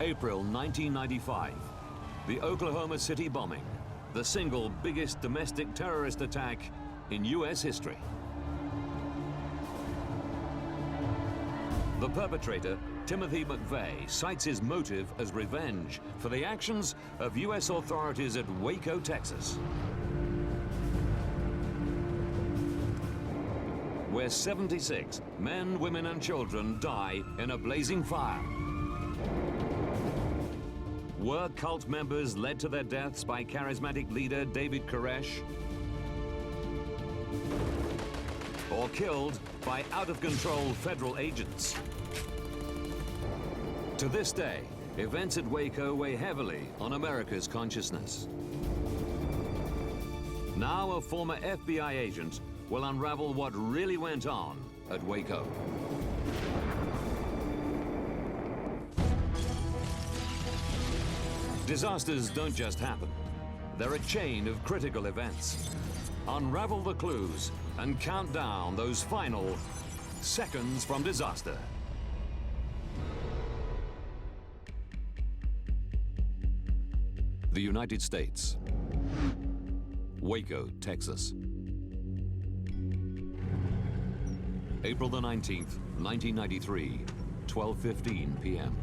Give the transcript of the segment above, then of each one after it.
April 1995, the Oklahoma City bombing, the single biggest domestic terrorist attack in U.S. history. The perpetrator, Timothy McVeigh, cites his motive as revenge for the actions of U.S. authorities at Waco, Texas, where 76 men, women, and children die in a blazing fire. Were cult members led to their deaths by charismatic leader David Koresh? Or killed by out-of-control federal agents? To this day, events at Waco weigh heavily on America's consciousness. Now a former FBI agent will unravel what really went on at Waco. Disasters don't just happen. They're a chain of critical events. Unravel the clues and count down those final seconds from disaster. The United States. Waco, Texas. April the 19th, 1993, 12:15 p.m.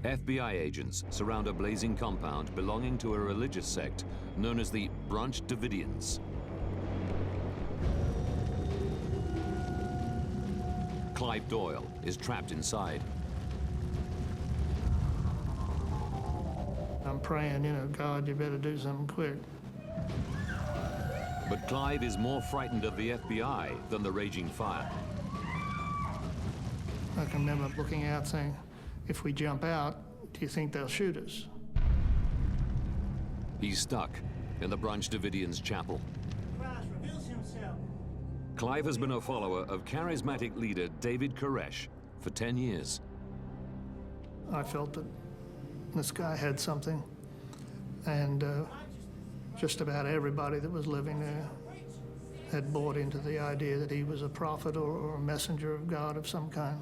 FBI agents surround a blazing compound belonging to a religious sect known as the Branch Davidians. Clive Doyle is trapped inside. I'm praying, God, you better do something quick. But Clive is more frightened of the FBI than the raging fire. I can remember looking out saying, if we jump out, do you think they'll shoot us? He's stuck in the Branch Davidians' chapel. Christ reveals himself. Clive has been a follower of charismatic leader David Koresh for 10 years. I felt that this guy had something, and just about everybody that was living there had bought into the idea that he was a prophet or a messenger of God of some kind.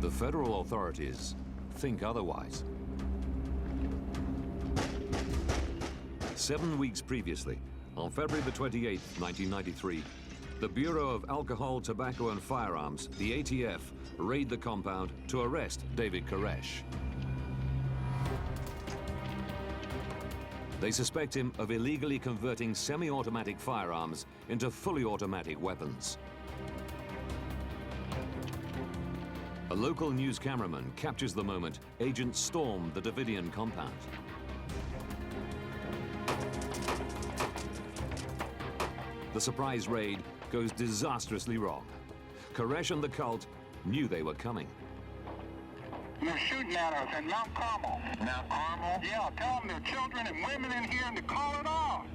The federal authorities think otherwise. 7 weeks previously, on February the 28th, 1993, the Bureau of Alcohol, Tobacco and Firearms, the ATF, raid the compound to arrest David Koresh. They suspect him of illegally converting semi-automatic firearms into fully automatic weapons. A local news cameraman captures the moment agents storm the Davidian compound. The surprise raid goes disastrously wrong. Koresh and the cult knew they were coming. They're shooting at us at Mount Carmel. Mount Carmel? Yeah, tell them there are children and women in here and to call it off.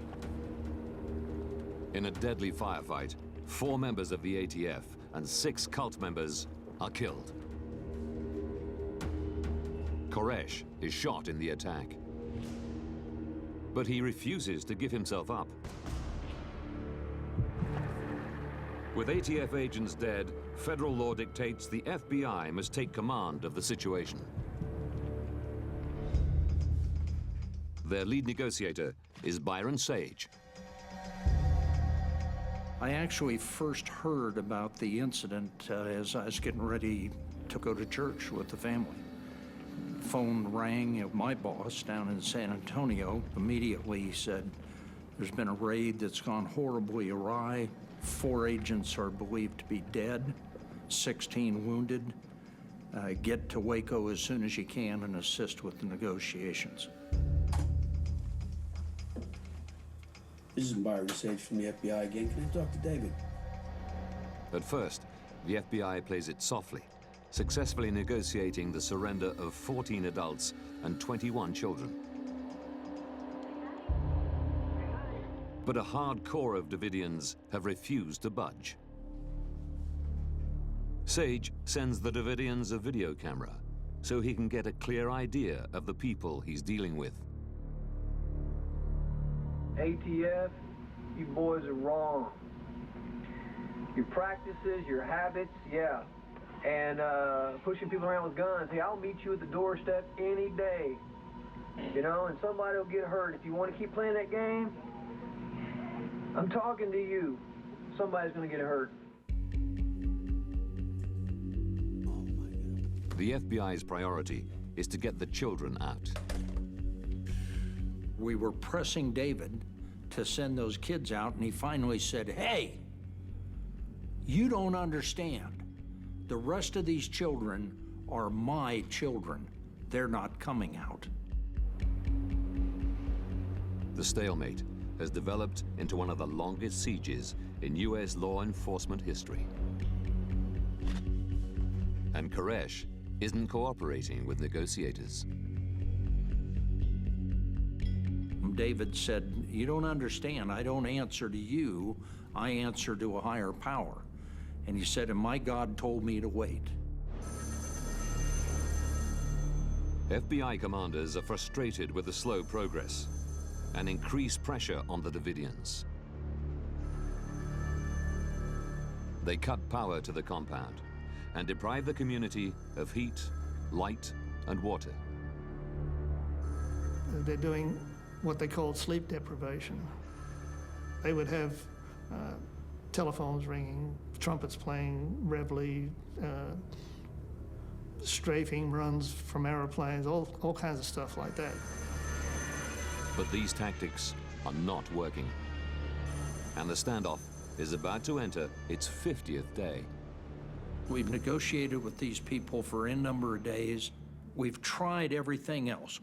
In a deadly firefight, 4 members of the ATF and 6 cult members are killed. Koresh is shot in the attack. But he refuses to give himself up. With ATF agents dead, federal law dictates the FBI must take command of the situation. Their lead negotiator is Byron Sage. I actually first heard about the incident as I was getting ready to go to church with the family. Phone rang of my boss down in San Antonio. Immediately he said, there's been a raid that's gone horribly awry. 4 agents are believed to be dead, 16 wounded. Get to Waco as soon as you can and assist with the negotiations. This is Byron Sage from the FBI again. Can I talk to David? At first, the FBI plays it softly, successfully negotiating the surrender of 14 adults and 21 children. But a hard core of Davidians have refused to budge. Sage sends the Davidians a video camera so he can get a clear idea of the people he's dealing with. ATF, you boys are wrong. Your practices, your habits, yeah, and pushing people around with guns. Hey, I'll meet you at the doorstep any day. You know, and somebody will get hurt. If you want to keep playing that game, I'm talking to you. Somebody's going to get hurt. The FBI's priority is to get the children out. We were pressing David to send those kids out, and he finally said, hey, you don't understand. The rest of these children are my children. They're not coming out. The stalemate has developed into one of the longest sieges in U.S. law enforcement history. And Koresh isn't cooperating with negotiators. David said, you don't understand. I don't answer to you. I answer to a higher power. And he said, and my God told me to wait. FBI commanders are frustrated with the slow progress and increased pressure on the Davidians. They cut power to the compound and deprive the community of heat, light, and water. They're doing what they called sleep deprivation. They would have telephones ringing, trumpets playing, reveille, strafing runs from airplanes, all kinds of stuff like that. But these tactics are not working. And the standoff is about to enter its 50th day. We've negotiated with these people for a number of days. We've tried everything else.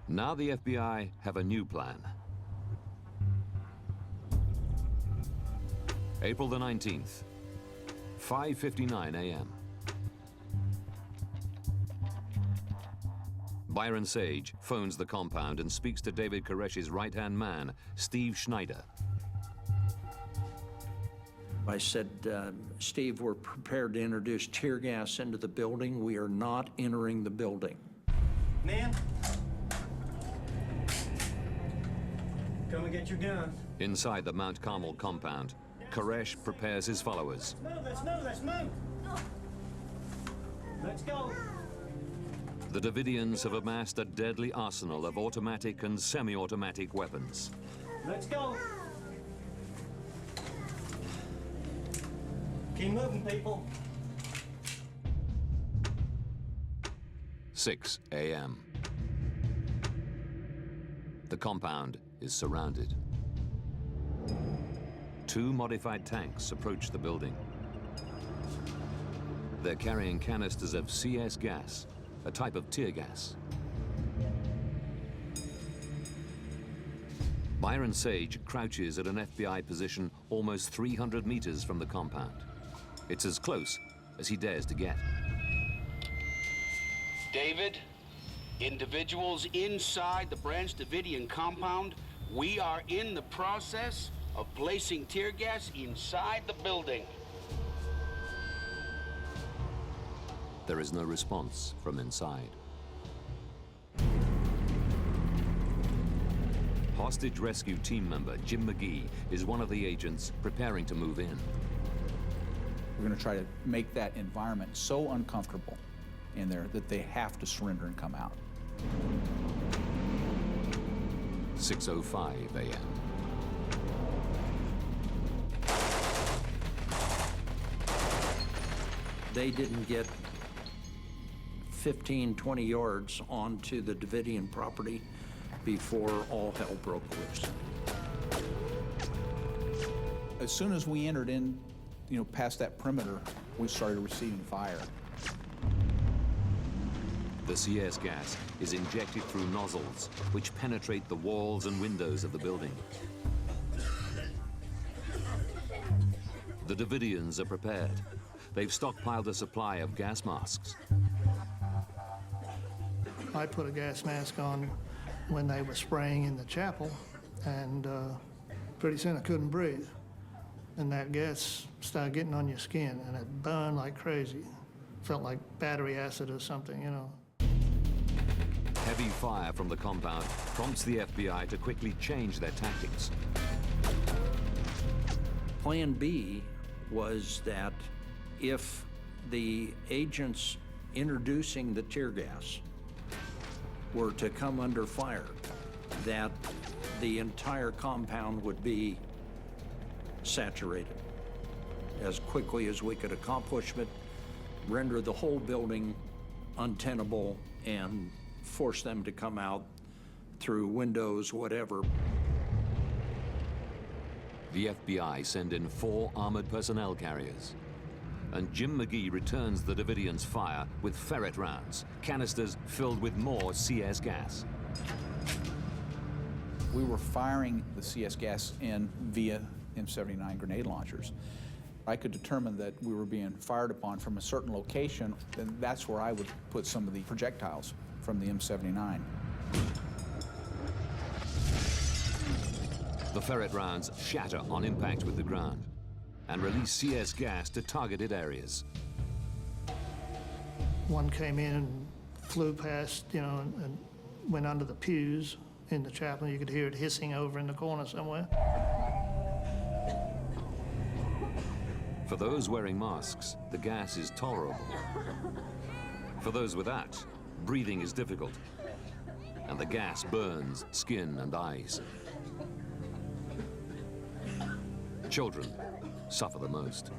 Now the FBI have a new plan. April the 19th, 5:59 a.m. Byron Sage phones the compound and speaks to David Koresh's right-hand man, Steve Schneider. I said, Steve, we're prepared to introduce tear gas into the building. We are not entering the building. Man, come and get your gun. Inside the Mount Carmel compound, Koresh prepares his followers. Let's move, let's move. Let's go. The Davidians have amassed a deadly arsenal of automatic and semi-automatic weapons. Let's go. Keep moving, people. 6 a.m. The compound is surrounded. 2 modified tanks approach the building. They're carrying canisters of CS gas, a type of tear gas. Byron Sage crouches at an FBI position almost 300 meters from the compound. It's as close as he dares to get. David, individuals inside the Branch Davidian compound, we are in the process of placing tear gas inside the building. There is no response from inside. Hostage rescue team member Jim McGee is one of the agents preparing to move in. We're going to try to make that environment so uncomfortable in there that they have to surrender and come out. 6:05 a.m. They didn't get 15, 20 yards onto the Davidian property before all hell broke loose. As soon as we entered in, past that perimeter, we started receiving fire. The CS gas is injected through nozzles, which penetrate the walls and windows of the building. The Davidians are prepared. They've stockpiled a supply of gas masks. I put a gas mask on when they were spraying in the chapel, and pretty soon I couldn't breathe. And that gas started getting on your skin, and it burned like crazy. Felt like battery acid or something, Heavy fire from the compound prompts the FBI to quickly change their tactics. Plan B was that if the agents introducing the tear gas were to come under fire, that the entire compound would be saturated as quickly as we could accomplish it, render the whole building untenable, and force them to come out through windows, whatever. The FBI send in 4 armored personnel carriers, and Jim McGee returns the Davidians' fire with ferret rounds, canisters filled with more CS gas. We were firing the CS gas in via M79 grenade launchers. I could determine that we were being fired upon from a certain location, then that's where I would put some of the projectiles from the M79. The ferret rounds shatter on impact with the ground and release CS gas to targeted areas. One came in and flew past, and went under the pews in the chapel. You could hear it hissing over in the corner somewhere. For those wearing masks, the gas is tolerable. For those without, breathing is difficult, and the gas burns skin and eyes. Children suffer the most.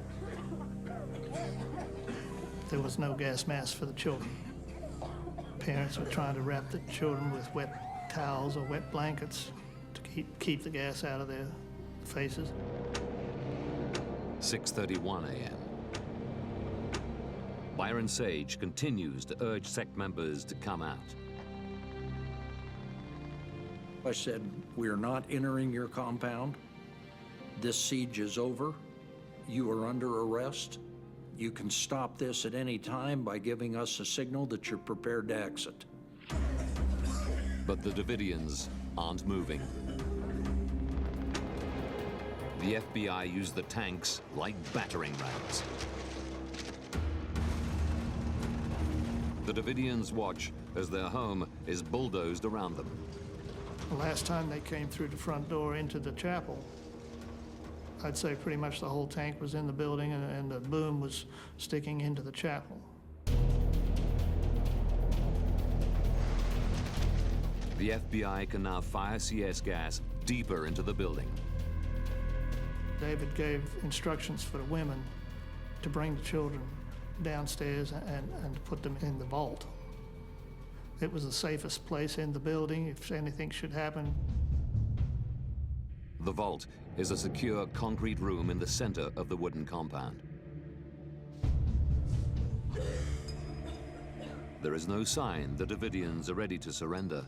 There was no gas mask for the children. Parents were trying to wrap the children with wet towels or wet blankets to keep the gas out of their faces. 6:31 a.m. Byron Sage continues to urge sect members to come out. I said, "We're not entering your compound. This siege is over. You are under arrest. You can stop this at any time by giving us a signal that you're prepared to exit." But the Davidians aren't moving. The FBI used the tanks like battering rams. The Davidians watch as their home is bulldozed around them. The last time they came through the front door into the chapel, I'd say pretty much the whole tank was in the building and the boom was sticking into the chapel. The FBI can now fire CS gas deeper into the building. David gave instructions for the women to bring the children downstairs and to put them in the vault. It was the safest place in the building if anything should happen. The vault is a secure concrete room in the center of the wooden compound. There is no sign the Davidians are ready to surrender,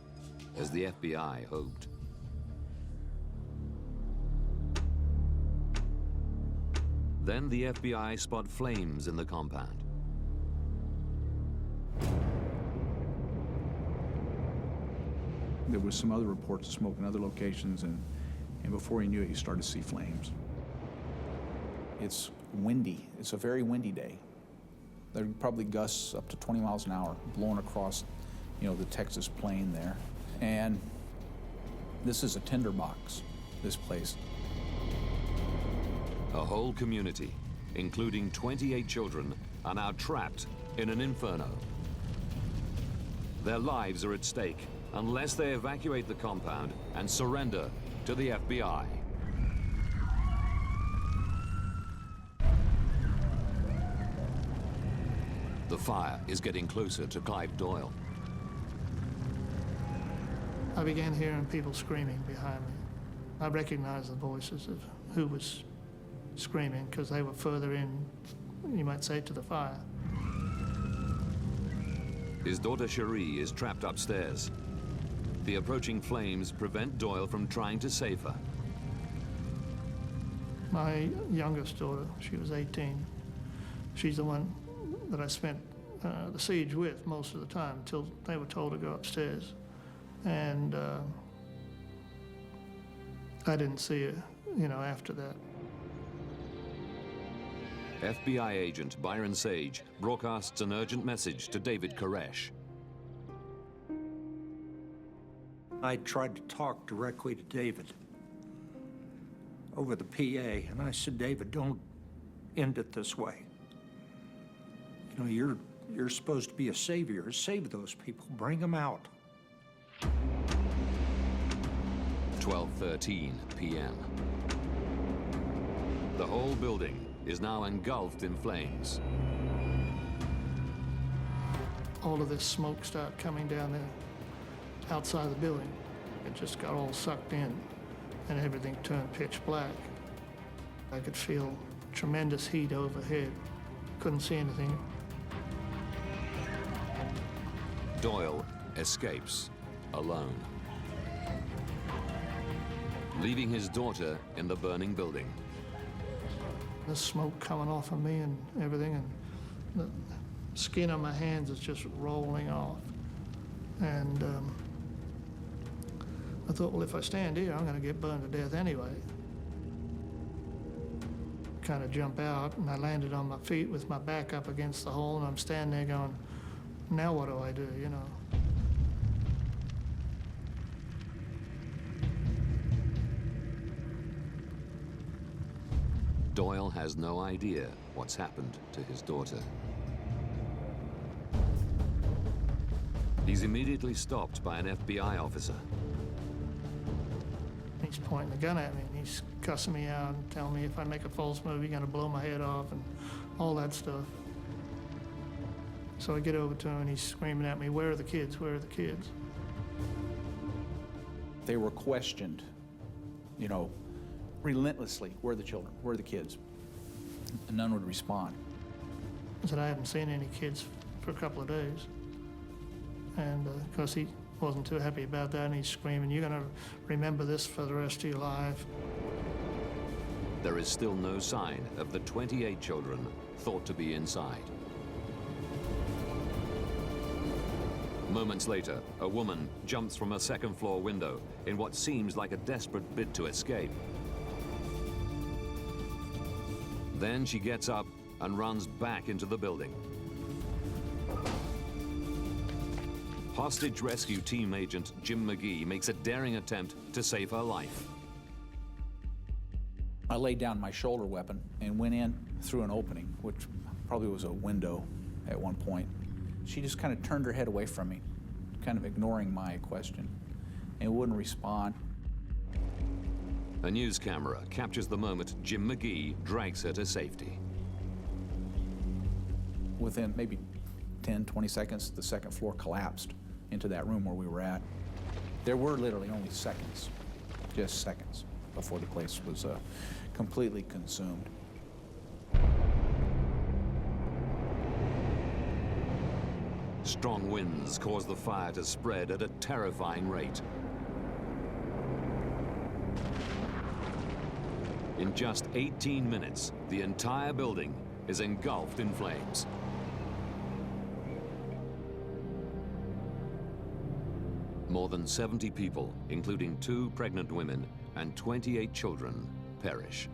as the FBI hoped. Then the FBI spot flames in the compound. There was some other reports of smoke in other locations, and before you knew it, you started to see flames. It's windy. It's a very windy day. There are probably gusts up to 20 miles an hour blowing across, the Texas plain there. And this is a tinderbox, this place. A whole community, including 28 children, are now trapped in an inferno. Their lives are at stake unless they evacuate the compound and surrender to the FBI. The fire is getting closer to Clive Doyle. I began hearing people screaming behind me. I recognized the voices of who was screaming because they were further in, you might say, to the fire. His daughter Cherie is trapped upstairs. The approaching flames prevent Doyle from trying to save her. My youngest daughter, she was 18. She's the one that I spent the siege with most of the time until they were told to go upstairs. And I didn't see her, after that. FBI agent Byron Sage broadcasts an urgent message to David Koresh. I tried to talk directly to David over the PA, and I said, "David, don't end it this way. You know, you're supposed to be a savior. Save those people. Bring them out. 12:13 p.m. The whole building is now engulfed in flames. All of this smoke started coming down the outside the building. It just got all sucked in, and everything turned pitch black. I could feel tremendous heat overhead. Couldn't see anything. Doyle escapes alone, leaving his daughter in the burning building. The smoke coming off of me and everything, and the skin on my hands is just rolling off. And I thought, well, if I stand here, I'm going to get burned to death anyway. Kind of jump out, and I landed on my feet with my back up against the hole, and I'm standing there going, now what do I do, you know? Doyle has no idea what's happened to his daughter. He's immediately stopped by an FBI officer. He's pointing the gun at me, and he's cussing me out and telling me if I make a false move, you're gonna blow my head off and all that stuff. So I get over to him, and he's screaming at me, where are the kids, where are the kids? They were questioned, you know, relentlessly, where are the children, where are the kids? And none would respond. I said, I haven't seen any kids for a couple of days. And of course, he wasn't too happy about that, and he's screaming, you're gonna remember this for the rest of your life. There is still no sign of the 28 children thought to be inside. Moments later, a woman jumps from a second-floor window in what seems like a desperate bid to escape. Then she gets up and runs back into the building. Hostage rescue team agent Jim McGee makes a daring attempt to save her life. I laid down my shoulder weapon and went in through an opening, which probably was a window at one point. She just kind of turned her head away from me, kind of ignoring my question, and wouldn't respond. A news camera captures the moment Jim McGee drags her to safety. Within maybe 10, 20 seconds, the second floor collapsed into that room where we were at. There were literally only seconds, just seconds, before the place was completely consumed. Strong winds cause the fire to spread at a terrifying rate. In just 18 minutes, the entire building is engulfed in flames. More than 70 people, including 2 pregnant women and 28 children, perish.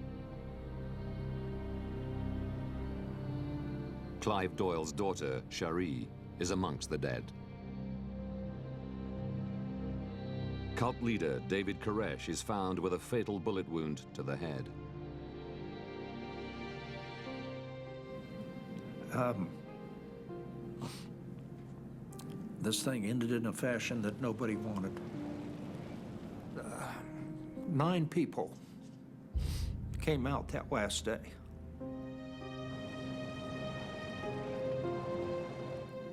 Clive Doyle's daughter, Cherie, is amongst the dead. Cult leader David Koresh is found with a fatal bullet wound to the head. This thing ended in a fashion that nobody wanted. 9 people came out that last day.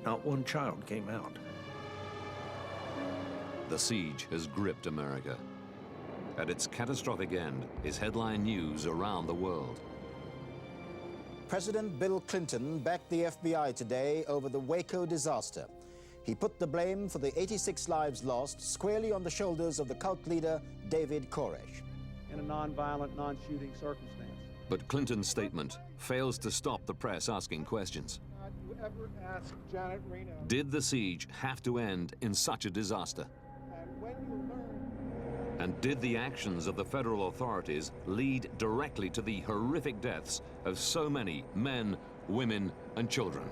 Not one child came out. The siege has gripped America. At its catastrophic end is headline news around the world. President Bill Clinton backed the FBI today over the Waco disaster. He put the blame for the 86 lives lost squarely on the shoulders of the cult leader David Koresh. In a non-violent, non-shooting circumstance. But Clinton's statement fails to stop the press asking questions. You ever ask Janet Reno? Did the siege have to end in such a disaster? And when you learn. And did the actions of the federal authorities lead directly to the horrific deaths of so many men, women, and children?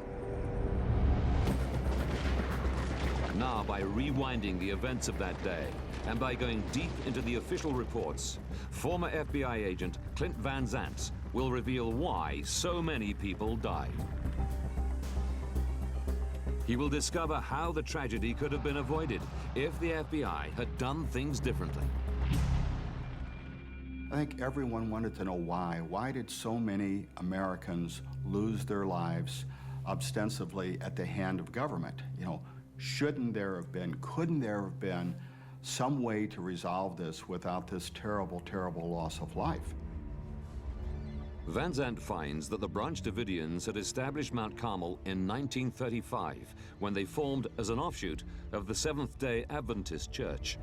Now, by rewinding the events of that day and by going deep into the official reports, former FBI agent Clint Van Zant will reveal why so many people died. He will discover how the tragedy could have been avoided if the FBI had done things differently. I think everyone wanted to know why. Why did so many Americans lose their lives ostensibly at the hand of government? You know, shouldn't there have been, couldn't there have been some way to resolve this without this terrible, terrible loss of life? Van Zandt finds that the Branch Davidians had established Mount Carmel in 1935 when they formed as an offshoot of the Seventh-day Adventist Church.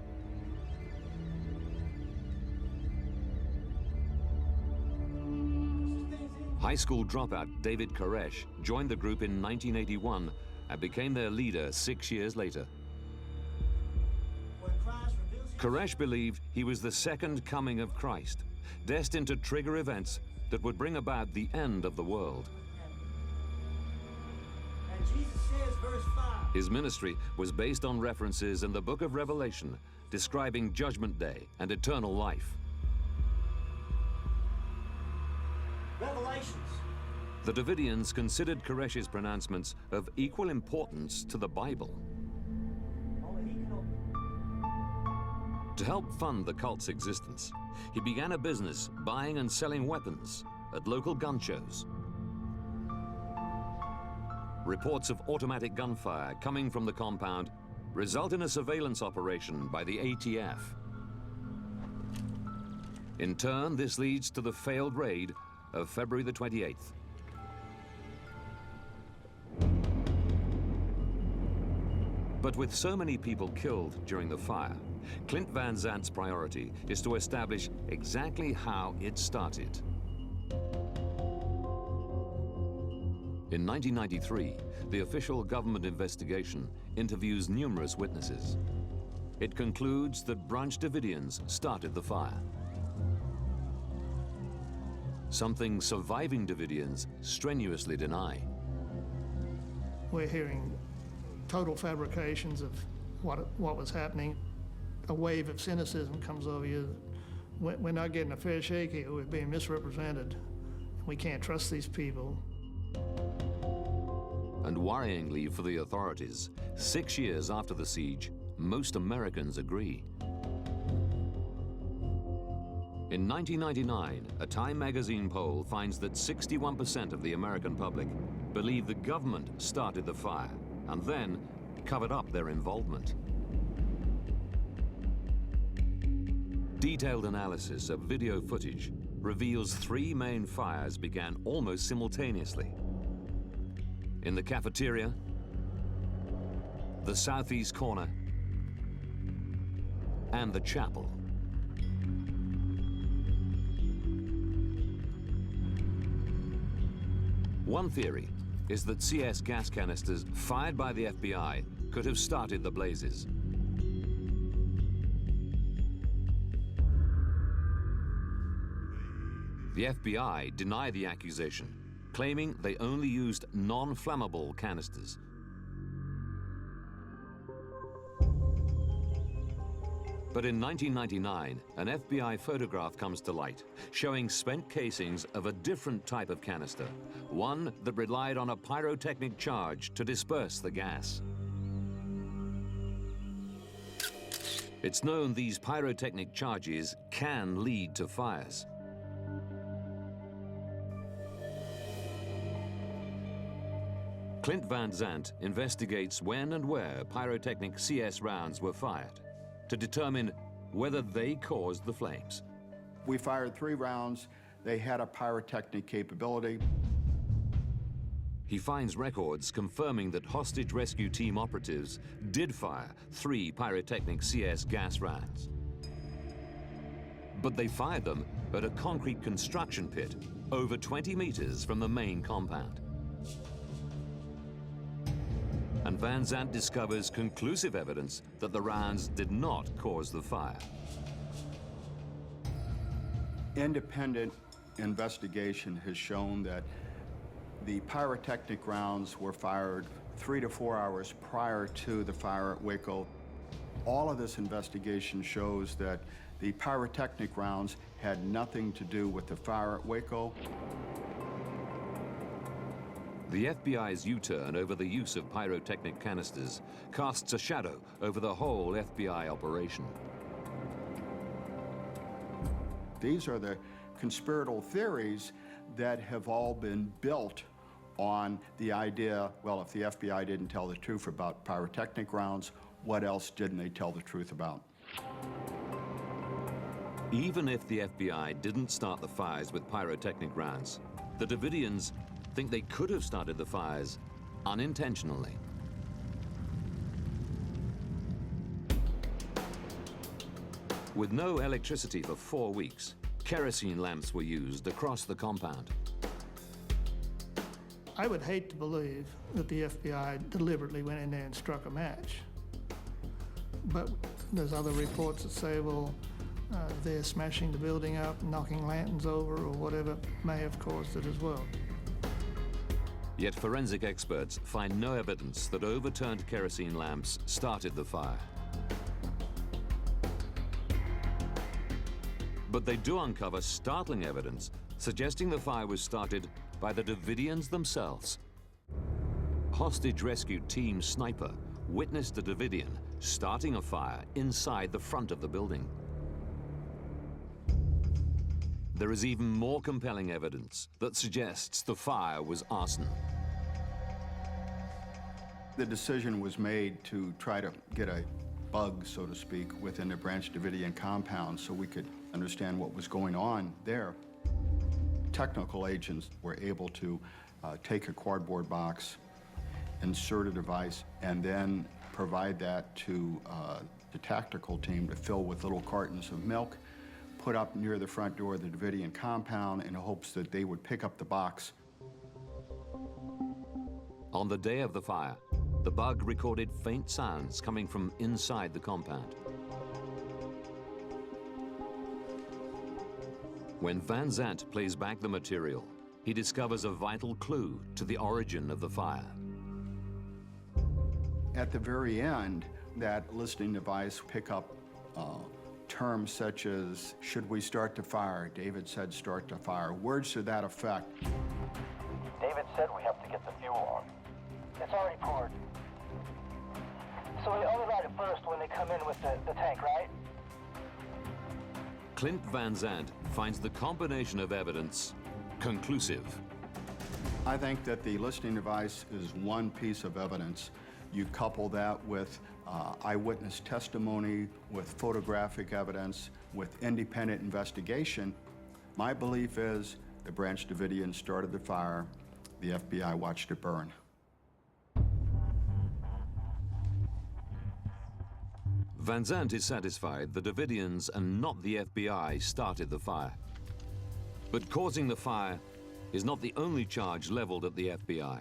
High school dropout David Koresh joined the group in 1981 and became their leader 6 years later. Koresh believed he was the second coming of Christ, destined to trigger events that would bring about the end of the world. And Jesus says, verse 5. His ministry was based on references in the book of Revelation describing Judgment Day and eternal life. Revelations. The Davidians considered Koresh's pronouncements of equal importance to the Bible. To help fund the cult's existence, he began a business buying and selling weapons at local gun shows. Reports of automatic gunfire coming from the compound result in a surveillance operation by the ATF. In turn, this leads to the failed raid of February the 28th. But with so many people killed during the fire, Clint Van Zandt's priority is to establish exactly how it started. In 1993, the official government investigation interviews numerous witnesses. It concludes that Branch Davidians started the fire. Something surviving Davidians strenuously deny. We're hearing total fabrications of what was happening. A wave of cynicism comes over you. We're not getting a fair shake here. We're being misrepresented. We can't trust these people. And worryingly for the authorities, 6 years after the siege, most Americans agree. In 1999, a Time magazine poll finds that 61% of the American public believe the government started the fire and then covered up their involvement. Detailed analysis of video footage reveals 3 main fires began almost simultaneously. In the cafeteria, the southeast corner, and the chapel. One theory is that CS gas canisters fired by the FBI could have started the blazes. The FBI deny the accusation, claiming they only used non-flammable canisters. But in 1999, an FBI photograph comes to light, showing spent casings of a different type of canister, one that relied on a pyrotechnic charge to disperse the gas. It's known these pyrotechnic charges can lead to fires. Clint Van Zandt investigates when and where pyrotechnic CS rounds were fired to determine whether they caused the flames. We fired 3 rounds. They had a pyrotechnic capability. He finds records confirming that hostage rescue team operatives did fire 3 pyrotechnic CS gas rounds. But they fired them at a concrete construction pit over 20 meters from the main compound. And Van Zandt discovers conclusive evidence that the rounds did not cause the fire. Independent investigation has shown that the pyrotechnic rounds were fired 3 to 4 hours prior to the fire at Waco. All of this investigation shows that The pyrotechnic rounds had nothing to do with the fire at Waco. The FBI's U-turn over the use of pyrotechnic canisters casts a shadow over the whole FBI operation. These are the conspiratorial theories that have all been built on the idea, well, if the FBI didn't tell the truth about pyrotechnic rounds, what else didn't they tell the truth about? Even if the FBI didn't start the fires with pyrotechnic rounds, the Davidians think they could have started the fires unintentionally. With no electricity for 4 weeks, kerosene lamps were used across the compound. I would hate to believe that the FBI deliberately went in there and struck a match. But there's other reports that say, well, they're smashing the building up, knocking lanterns over, or whatever may have caused it as well. Yet forensic experts find no evidence that overturned kerosene lamps started the fire. But they do uncover startling evidence suggesting the fire was started by the Davidians themselves. Hostage rescue team sniper witnessed a Davidian starting a fire inside the front of the building. There is even more compelling evidence that suggests the fire was arson. The decision was made to try to get a bug, so to speak, within the Branch Davidian compound so we could understand what was going on there. Technical agents were able to take a cardboard box, insert a device, and then provide that to the tactical team to fill with little cartons of milk, put up near the front door of the Davidian compound in hopes that they would pick up the box. On the day of the fire, the bug recorded faint sounds coming from inside the compound. When Van Zandt plays back the material, he discovers a vital clue to the origin of the fire. At the very end, that listening device pick up terms such as, should we start the fire? David said start the fire. Words to that effect. David said we have to get the fuel on. It's already poured. So we only light it first when they come in with the tank, right? Clint Van Zandt finds the combination of evidence conclusive. I think that the listening device is one piece of evidence. You couple that with eyewitness testimony, with photographic evidence, with independent investigation. My belief is the Branch Davidians started the fire, the FBI watched it burn. Van Zandt is satisfied the Davidians and not the FBI started the fire. But causing the fire is not the only charge leveled at the FBI.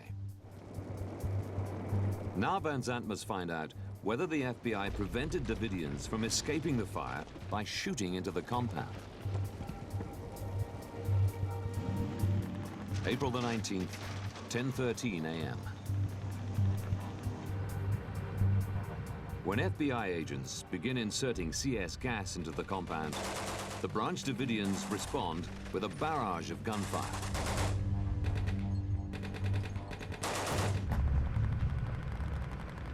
Now Van Zandt must find out whether the FBI prevented Davidians from escaping the fire by shooting into the compound. April the 19th, 10:13 a.m. When FBI agents begin inserting CS gas into the compound, the Branch Davidians respond with a barrage of gunfire.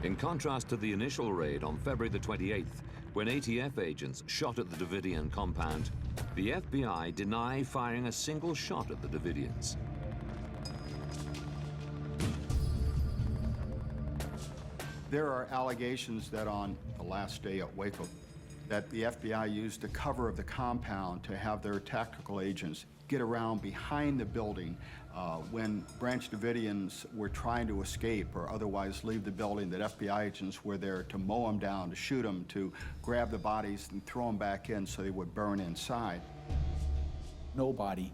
In contrast to the initial raid on February the 28th, when ATF agents shot at the Davidian compound, the FBI deny firing a single shot at the Davidians. There are allegations that on the last day at Waco, that the FBI used the cover of the compound to have their tactical agents get around behind the building when Branch Davidians were trying to escape or otherwise leave the building, that FBI agents were there to mow them down, to shoot them, to grab the bodies and throw them back in so they would burn inside. Nobody,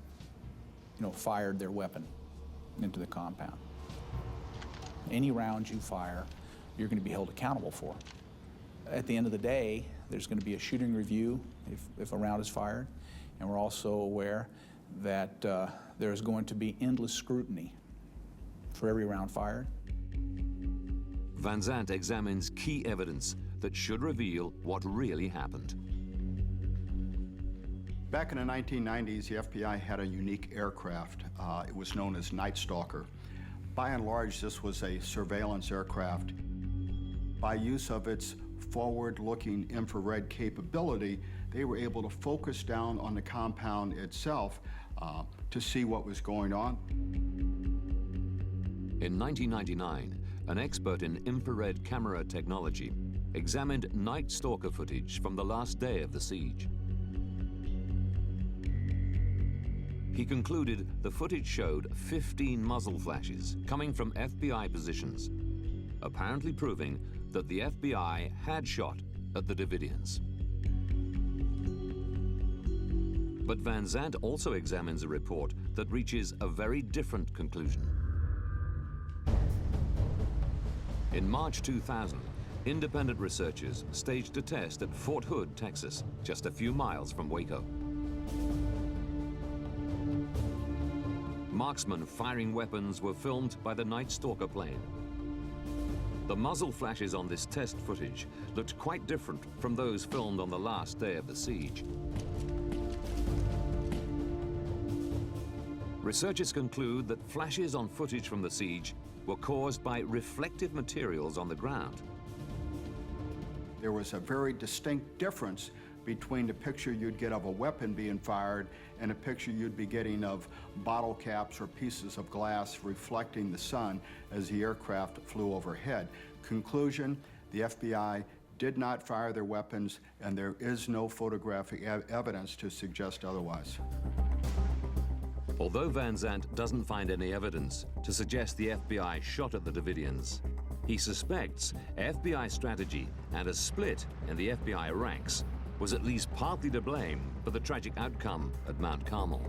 fired their weapon into the compound. Any rounds you fire, you're going to be held accountable for. At the end of the day, there's going to be a shooting review if a round is fired, and we're also aware that there's going to be endless scrutiny for every round fired. Van Zandt examines key evidence that should reveal what really happened. Back in the 1990s, the FBI had a unique aircraft. It was known as Night Stalker. By and large, this was a surveillance aircraft. By use of its forward-looking infrared capability, they were able to focus down on the compound itself to see what was going on. In 1999, an expert in infrared camera technology examined night stalker footage from the last day of the siege. He concluded the footage showed 15 muzzle flashes coming from FBI positions, apparently proving that the FBI had shot at the Davidians. But Van Zandt also examines a report that reaches a very different conclusion. In March 2000, independent researchers staged a test at Fort Hood, Texas, just a few miles from Waco. Marksmen firing weapons were filmed by the Night Stalker plane. The muzzle flashes on this test footage looked quite different from those filmed on the last day of the siege. Researchers conclude that flashes on footage from the siege were caused by reflective materials on the ground. There was a very distinct difference between the picture you'd get of a weapon being fired and a picture you'd be getting of bottle caps or pieces of glass reflecting the sun as the aircraft flew overhead. Conclusion, the FBI did not fire their weapons, and there is no photographic evidence to suggest otherwise. Although Van Zandt doesn't find any evidence to suggest the FBI shot at the Davidians, he suspects FBI strategy and a split in the FBI ranks was at least partly to blame for the tragic outcome at Mount Carmel.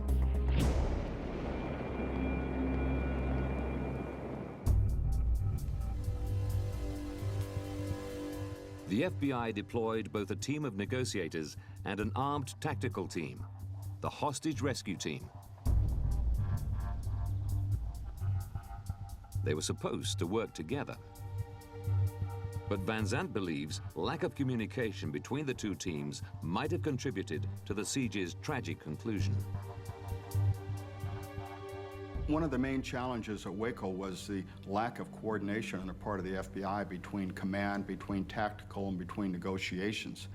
The FBI deployed both a team of negotiators and an armed tactical team, the hostage rescue team. They were supposed to work together. But Van Zandt believes lack of communication between the two teams might have contributed to the siege's tragic conclusion. One of the main challenges at Waco was the lack of coordination on the part of the FBI between command, between tactical, and between negotiations.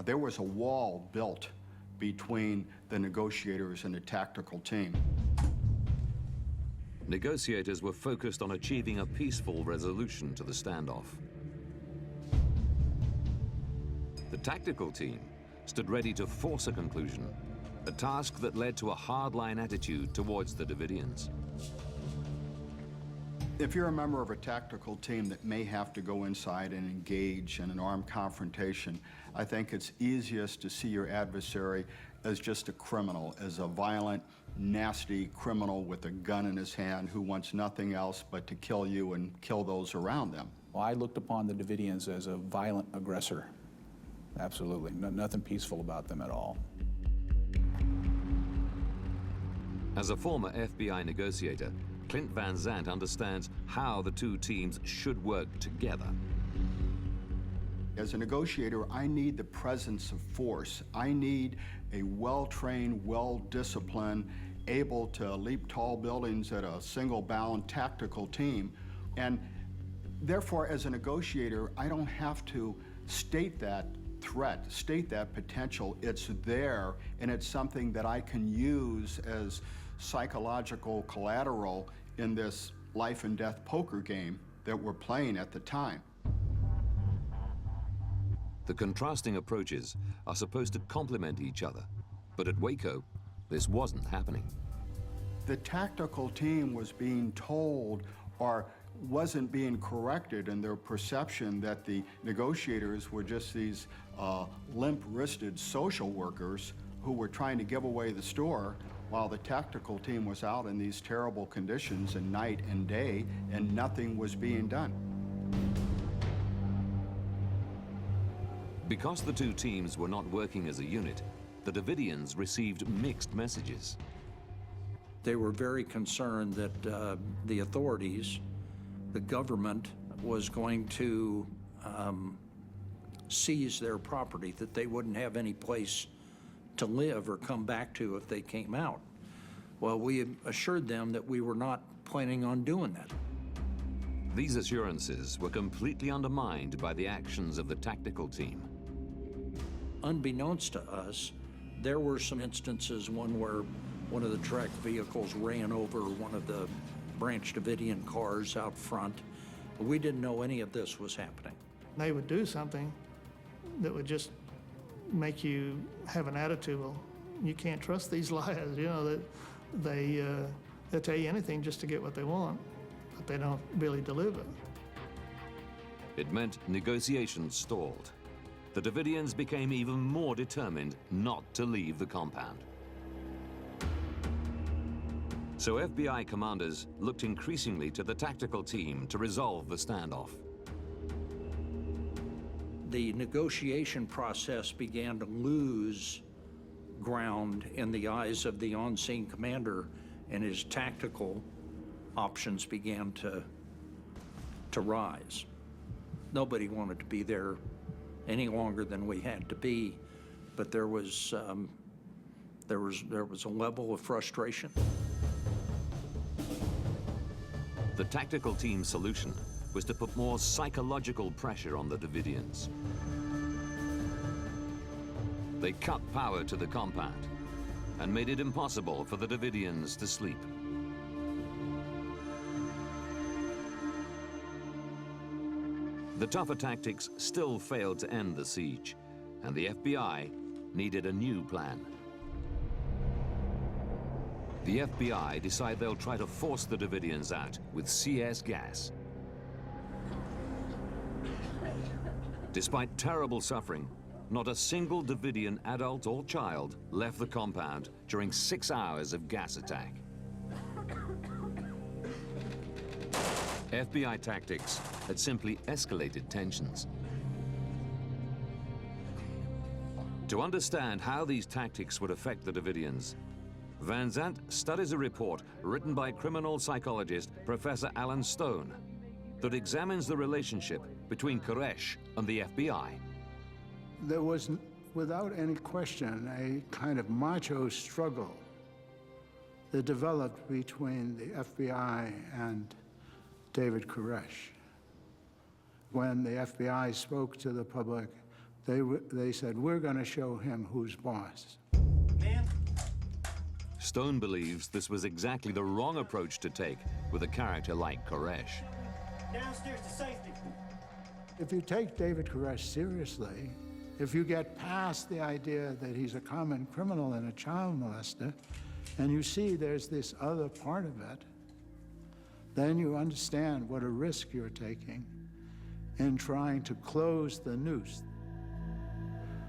There was a wall built between the negotiators and the tactical team. Negotiators were focused on achieving a peaceful resolution to the standoff. The tactical team stood ready to force a conclusion, a task that led to a hardline attitude towards the Davidians. If you're a member of a tactical team that may have to go inside and engage in an armed confrontation, I think it's easiest to see your adversary as just a criminal, as a violent, nasty criminal with a gun in his hand who wants nothing else but to kill you and kill those around them. Well, I looked upon the Davidians as a violent aggressor. Absolutely. Nothing peaceful about them at all. As a former FBI negotiator, Clint Van Zandt understands how the two teams should work together. As a negotiator, I need the presence of force. I need a well-trained, well-disciplined, able to leap tall buildings at a single-bound tactical team. And therefore, as a negotiator, I don't have to state that threat, state that potential. It's there, and it's something that I can use as psychological collateral in this life and death poker game that we're playing at the time. The contrasting approaches are supposed to complement each other, but at Waco, this wasn't happening. The tactical team was being told, or wasn't being corrected in their perception that the negotiators were just these limp-wristed social workers who were trying to give away the store, while the tactical team was out in these terrible conditions and night and day, and nothing was being done. Because the two teams were not working as a unit, the Davidians received mixed messages. They were very concerned that the authorities, the government, was going to seize their property, that they wouldn't have any place to live or come back to if they came out. Well, we assured them that we were not planning on doing that. These assurances were completely undermined by the actions of the tactical team. Unbeknownst to us, there were some instances, one where one of the tracked vehicles ran over one of the Branch Davidian cars out front. We didn't know any of this was happening. They would do something that would just make you have an attitude, well, you can't trust these liars, you know, that they'll tell you anything just to get what they want, but they don't really deliver. It meant negotiations stalled. The Davidians became even more determined not to leave the compound. So FBI commanders looked increasingly to the tactical team to resolve the standoff. The negotiation process began to lose ground in the eyes of the on-scene commander, and his tactical options began to rise. Nobody wanted to be there any longer than we had to be, but there was a level of frustration. The tactical team's solution was to put more psychological pressure on the Davidians. They cut power to the compound and made it impossible for the Davidians to sleep. The tougher tactics still failed to end the siege, and the FBI needed a new plan. The FBI decide they'll try to force the Davidians out with CS gas. Despite terrible suffering, not a single Davidian adult or child left the compound during 6 hours of gas attack. FBI tactics had simply escalated tensions. To understand how these tactics would affect the Davidians, Van Zandt studies a report written by criminal psychologist Professor Alan Stone that examines the relationship between Koresh and the FBI. There was, without any question, a kind of macho struggle that developed between the FBI and David Koresh. When the FBI spoke to the public, they said, we're going to show him who's boss. Ma'am? Stone believes this was exactly the wrong approach to take with a character like Koresh. Downstairs to safety. If you take David Koresh seriously, if you get past the idea that he's a common criminal and a child molester, and you see there's this other part of it, then you understand what a risk you're taking in trying to close the noose.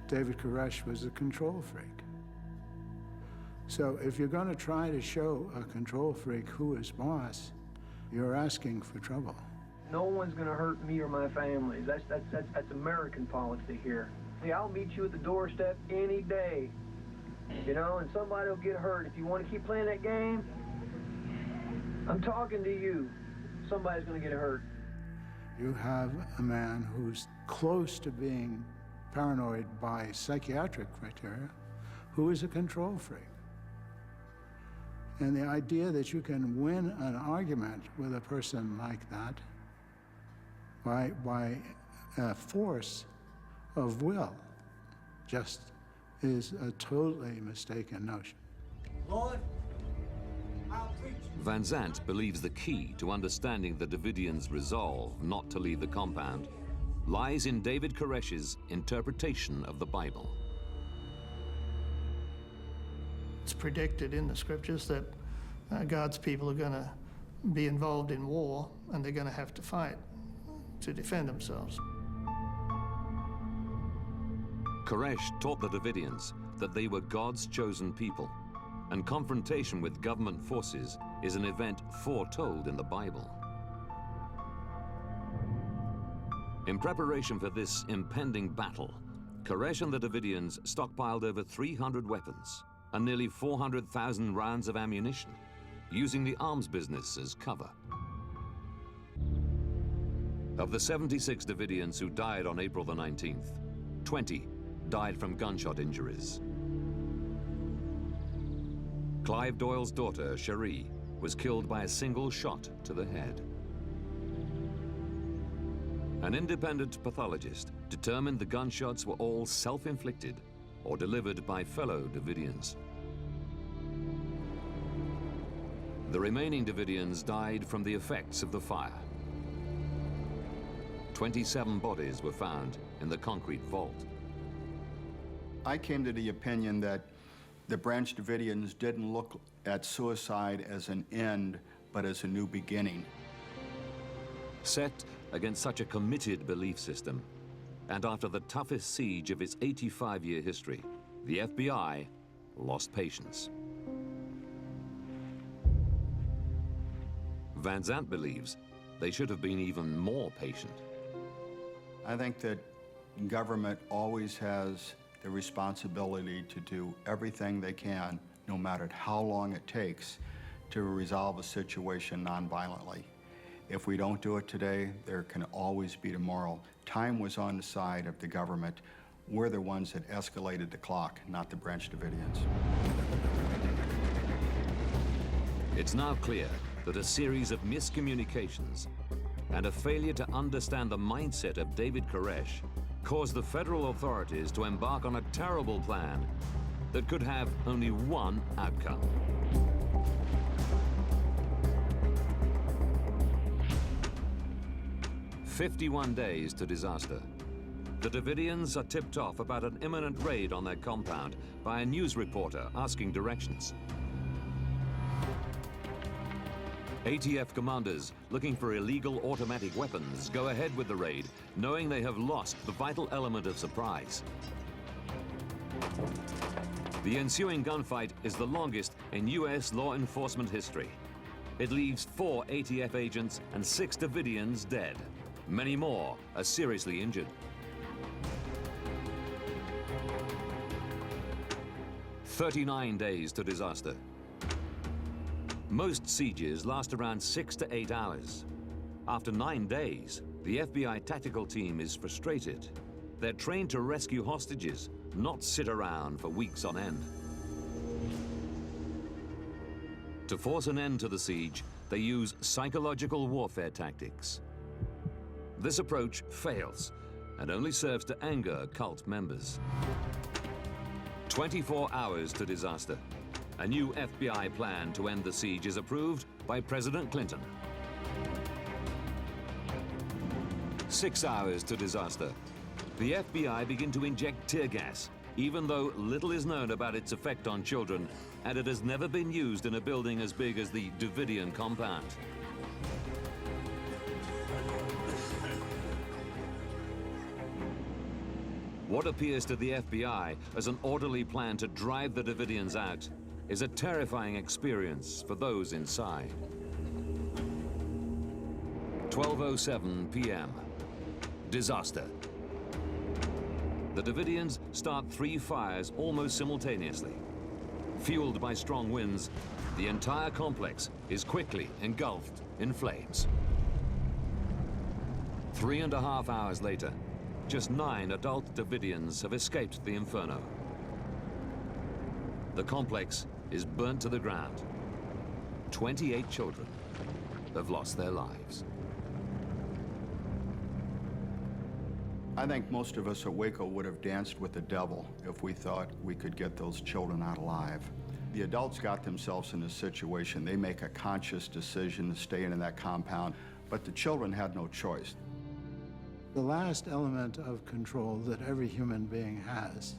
David Koresh was a control freak. So if you're going to try to show a control freak who is boss, you're asking for trouble. No one's going to hurt me or my family. That's American policy here. See, I'll meet you at the doorstep any day, you know, and somebody will get hurt. If you want to keep playing that game, I'm talking to you. Somebody's going to get hurt. You have a man who's close to being paranoid by psychiatric criteria, who is a control freak. And the idea that you can win an argument with a person like that by a force of will just is a totally mistaken notion. Lord, I'll preach. Van Zandt believes the key to understanding the Davidians' resolve not to leave the compound lies in David Koresh's interpretation of the Bible. It's predicted in the scriptures that God's people are going to be involved in war, and they're going to have to fight to defend themselves. Koresh taught the Davidians that they were God's chosen people, and confrontation with government forces is an event foretold in the Bible. In preparation for this impending battle, Koresh and the Davidians stockpiled over 300 weapons and nearly 400,000 rounds of ammunition, using the arms business as cover. Of the 76 Davidians who died on April the 19th, 20 died from gunshot injuries. Clive Doyle's daughter, Cherie, was killed by a single shot to the head. An independent pathologist determined the gunshots were all self-inflicted or delivered by fellow Davidians. The remaining Davidians died from the effects of the fire. 27 bodies were found in the concrete vault. I came to the opinion that the Branch Davidians didn't look at suicide as an end, but as a new beginning. Set against such a committed belief system, and after the toughest siege of its 85-year history, the FBI lost patience. Van Zandt believes they should have been even more patient. I think that government always has the responsibility to do everything they can, no matter how long it takes, to resolve a situation nonviolently. If we don't do it today, there can always be tomorrow. Time was on the side of the government. We're the ones that escalated the clock, not the Branch Davidians. It's now clear that a series of miscommunications and a failure to understand the mindset of David Koresh caused the federal authorities to embark on a terrible plan that could have only one outcome. "51 days to disaster. The Davidians are tipped off about an imminent raid on their compound by a news reporter asking directions. ATF commanders looking for illegal automatic weapons go ahead with the raid, knowing they have lost the vital element of surprise. The ensuing gunfight is the longest in U.S. law enforcement history. It leaves 4 ATF agents and 6 Davidians dead. Many more are seriously injured. 39 days to disaster. Most sieges last around 6 to 8 hours. After 9 days, the FBI tactical team is frustrated. They're trained to rescue hostages, not sit around for weeks on end. To force an end to the siege, they use psychological warfare tactics. This approach fails and only serves to anger cult members. 24 hours to disaster. A new FBI plan to end the siege is approved by President Clinton. 6 hours to disaster. The FBI begin to inject tear gas, even though little is known about its effect on children, and it has never been used in a building as big as the Davidian compound. What appears to the FBI as an orderly plan to drive the Davidians out is a terrifying experience for those inside. 12:07 p.m. Disaster. The Davidians start 3 fires almost simultaneously. Fueled by strong winds, the entire complex is quickly engulfed in flames. 3.5 hours later, just 9 adult Davidians have escaped the inferno. The complex is burnt to the ground. 28 children have lost their lives. I think most of us at Waco would have danced with the devil if we thought we could get those children out alive. The adults got themselves in this situation. They make a conscious decision to stay in that compound, but the children had no choice. The last element of control that every human being has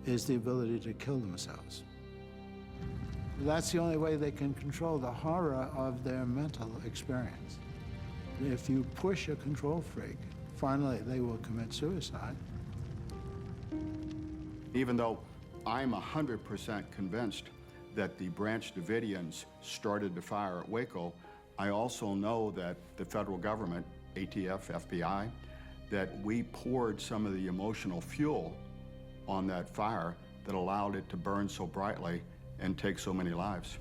is the ability to kill themselves. That's the only way they can control the horror of their mental experience. If you push a control freak, finally they will commit suicide. Even though I'm 100% convinced that the Branch Davidians started the fire at Waco, I also know that the federal government, ATF, FBI, that we poured some of the emotional fuel on that fire that allowed it to burn so brightly and take so many lives.